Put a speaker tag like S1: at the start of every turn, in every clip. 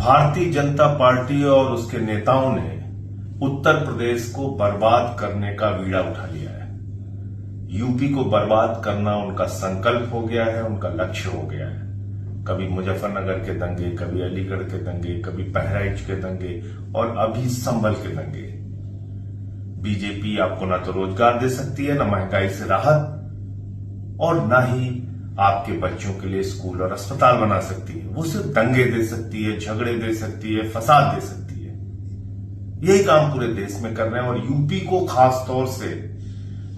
S1: Bharatiya Janata party और उसके नेताओं ने उत्तर प्रदेश को बर्बाद करने का बीड़ा उठा लिया है। यूपी को बर्बाद करना उनका संकल्प हो गया है, उनका लक्ष्य हो गया है। कभी मुजफ्फरनगर के दंगे, कभी अलीगढ़ के दंगे, कभी बहराइच के दंगे और अभी संभल के दंगे। बीजेपी आपको ना तो रोजगार दे सकती है, ना महंगाई से राहत, और ना ही आपके बच्चों के लिए स्कूल और अस्पताल बना सकती है। वो सिर्फ दंगे दे सकती है, झगड़े दे सकती है, फसाद दे सकती है। यही काम पूरे देश में कर रहे हैं और यूपी को खास तौर से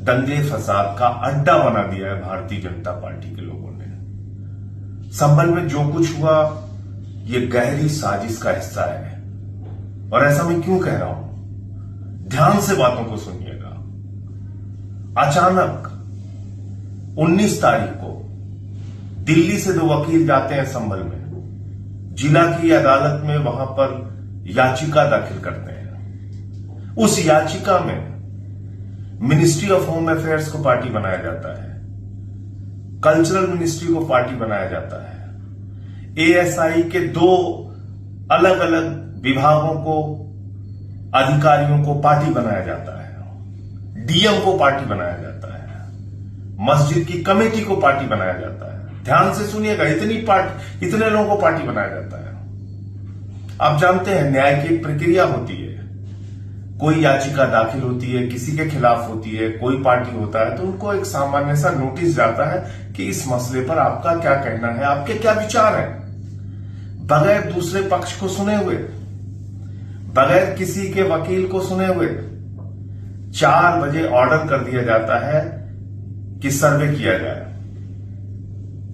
S1: दंगे फसाद का अड्डा बना दिया है भारतीय जनता पार्टी के लोगों ने। संभल में जो कुछ हुआ ये गहरी साजिश का हिस्सा है। और ऐसा मैं क्यों कह रहा हूं, ध्यान से बातों को सुनिएगा। अचानक 19 तारीख को दिल्ली से 2 वकील जाते हैं संभल में, जिला की अदालत में वहां पर याचिका दाखिल करते हैं। उस याचिका में मिनिस्ट्री ऑफ होम अफेयर्स को पार्टी बनाया जाता है, कल्चरल मिनिस्ट्री को पार्टी बनाया जाता है, एएसआई के 2 अलग अलग विभागों को, अधिकारियों को पार्टी बनाया जाता है, डीएम को पार्टी बनाया जाता है, मस्जिद की कमेटी को पार्टी बनाया जाता है। ध्यान से सुनिएगा, इतने लोगों को पार्टी बनाया जाता है। आप जानते हैं न्याय की एक प्रक्रिया होती है। कोई याचिका दाखिल होती है, किसी के खिलाफ होती है, कोई पार्टी होता है तो उनको एक सामान्य सा नोटिस जाता है कि इस मसले पर आपका क्या कहना है, आपके क्या विचार हैं। बगैर दूसरे पक्ष को सुने हुए, बगैर किसी के वकील को सुने हुए 4 बजे ऑर्डर कर दिया जाता है कि सर्वे किया जाए,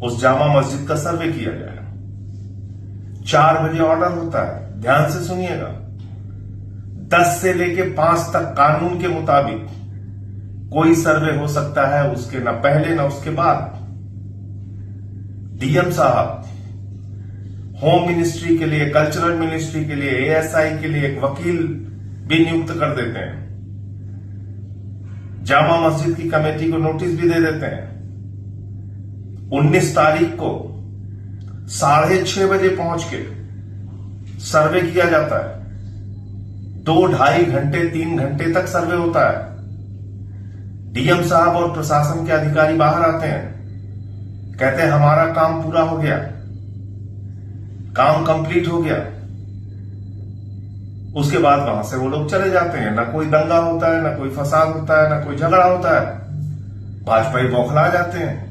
S1: उस जामा मस्जिद का सर्वे किया जाए। 4 बजे ऑर्डर होता है। ध्यान से सुनिएगा, 10 से लेके 5 तक कानून के मुताबिक कोई सर्वे हो सकता है, उसके ना पहले ना उसके बाद। डीएम साहब होम मिनिस्ट्री के लिए, कल्चरल मिनिस्ट्री के लिए, एएसआई के लिए एक वकील भी नियुक्त कर देते हैं, जामा मस्जिद की कमेटी को नोटिस भी दे देते हैं। 19 तारीख को 6:30 बजे पहुंच के सर्वे किया जाता है। 2-2.5 घंटे 3 घंटे तक सर्वे होता है। डीएम साहब और प्रशासन के अधिकारी बाहर आते हैं, कहते हैं हमारा काम पूरा हो गया, काम कंप्लीट हो गया। उसके बाद वहां से वो लोग चले जाते हैं। ना कोई दंगा होता है, ना कोई फसाद होता है, ना कोई झगड़ा होता है। भाजपाई बौखला जाते हैं।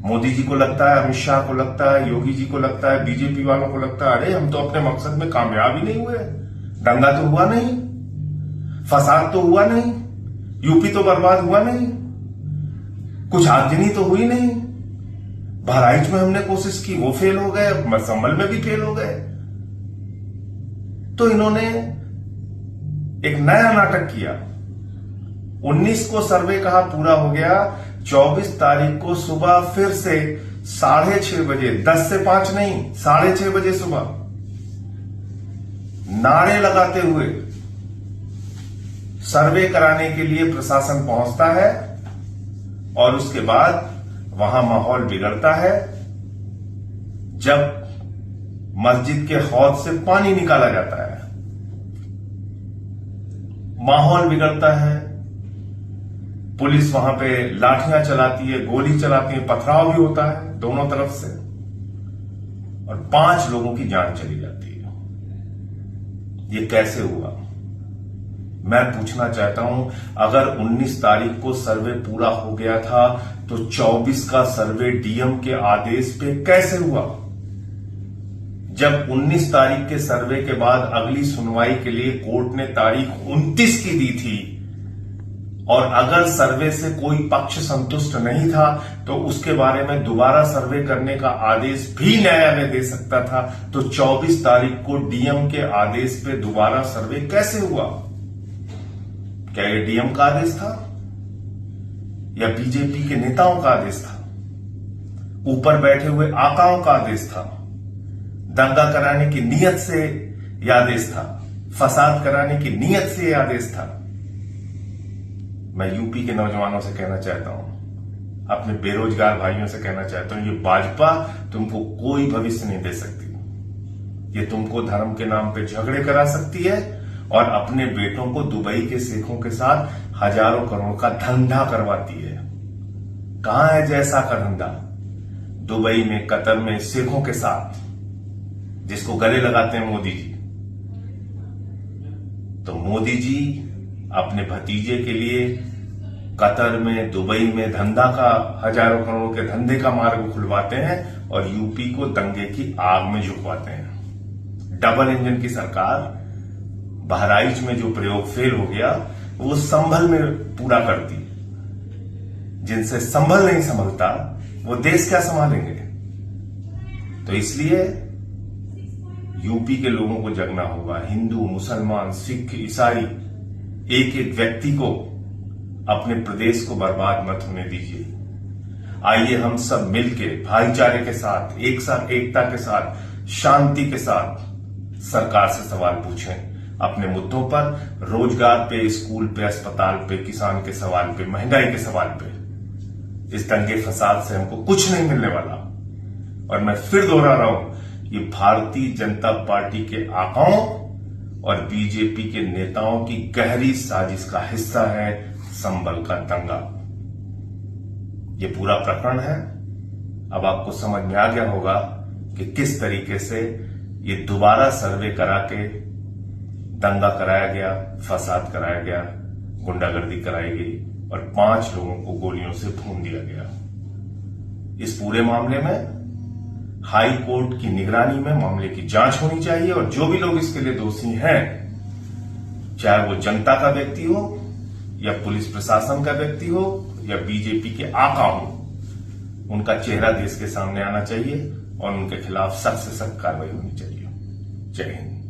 S1: मोदी जी को लगता है, अमित शाह को लगता है, योगी जी को लगता है, बीजेपी वालों को लगता है, अरे हम तो अपने मकसद में कामयाब ही नहीं हुए, दंगा तो हुआ नहीं, फसाद तो हुआ नहीं, यूपी तो बर्बाद हुआ नहीं, कुछ आगजनी तो हुई नहीं, बहराइच में हमने कोशिश की वो फेल हो गए, संभल में भी फेल हो गए। तो इन्होंने एक नया नाटक किया। 19 को सर्वे कहा पूरा हो गया, 24 तारीख को सुबह फिर से 6:30 बजे, 10 से 5 नहीं, 6:30 बजे सुबह नारे लगाते हुए सर्वे कराने के लिए प्रशासन पहुंचता है और उसके बाद वहां माहौल बिगड़ता है। जब मस्जिद के हौद से पानी निकाला जाता है, माहौल बिगड़ता है, पुलिस वहां पे लाठियां चलाती है, गोली चलाती है, पथराव भी होता है दोनों तरफ से और 5 लोगों की जान चली जाती है। ये कैसे हुआ, मैं पूछना चाहता हूं। अगर 19 तारीख को सर्वे पूरा हो गया था तो 24 का सर्वे डीएम के आदेश पे कैसे हुआ? जब 19 तारीख के सर्वे के बाद अगली सुनवाई के लिए कोर्ट ने तारीख 29 की दी थी और अगर सर्वे से कोई पक्ष संतुष्ट नहीं था तो उसके बारे में दोबारा सर्वे करने का आदेश भी न्यायालय दे सकता था, तो 24 तारीख को डीएम के आदेश पे दोबारा सर्वे कैसे हुआ? क्या ये डीएम का आदेश था या बीजेपी के नेताओं का आदेश था, ऊपर बैठे हुए आकाओं का आदेश था, दंगा कराने की नीयत से यह आदेश था, फसाद कराने की नीयत से यह आदेश था? मैं यूपी के नौजवानों से कहना चाहता हूं, अपने बेरोजगार भाइयों से कहना चाहता हूं, ये भाजपा तुमको कोई भविष्य नहीं दे सकती। ये तुमको धर्म के नाम पे झगड़े करा सकती है और अपने बेटों को दुबई के शेखों के साथ हजारों करोड़ का धंधा करवाती है। कहां है जैसा का धंधा? दुबई में, कतर में, शेखों के साथ, जिसको गले लगाते हैं मोदी जी। तो मोदी जी अपने भतीजे के लिए कतर में, दुबई में धंधा का, हजारों करोड़ के धंधे का मार्ग खुलवाते हैं और यूपी को दंगे की आग में झुकवाते हैं। डबल इंजन की सरकार, बहराइच में जो प्रयोग फेल हो गया वो संभल में पूरा करती। जिनसे संभल नहीं संभलता वो देश क्या संभालेंगे? तो इसलिए यूपी के लोगों को जगना होगा। हिंदू, मुसलमान, सिख, ईसाई, एक एक व्यक्ति को अपने प्रदेश को बर्बाद मत होने दीजिए। आइए हम सब मिलके भाईचारे के साथ, एक साथ, एकता के साथ, शांति के साथ सरकार से सवाल पूछें अपने मुद्दों पर, रोजगार पे, स्कूल पे, अस्पताल पे, किसान के सवाल पे, महंगाई के सवाल पे। इस दंगे फसाद से हमको कुछ नहीं मिलने वाला। और मैं फिर दोहरा रहा हूं, ये भारतीय जनता पार्टी के आकाओं और बीजेपी के नेताओं की गहरी साजिश का हिस्सा है संभल का दंगा। ये पूरा प्रकरण है। अब आपको समझ में आ गया होगा कि किस तरीके से ये दोबारा सर्वे करा के दंगा कराया गया, फसाद कराया गया, गुंडागर्दी कराई गई और 5 लोगों को गोलियों से भून दिया गया। इस पूरे मामले में हाई कोर्ट की निगरानी में मामले की जांच होनी चाहिए और जो भी लोग इसके लिए दोषी हैं, चाहे वो जनता का व्यक्ति हो या पुलिस प्रशासन का व्यक्ति हो या बीजेपी के आका हो, उनका चेहरा देश के सामने आना चाहिए और उनके खिलाफ सख्त से सख्त कार्रवाई होनी चाहिए। जय हिंद।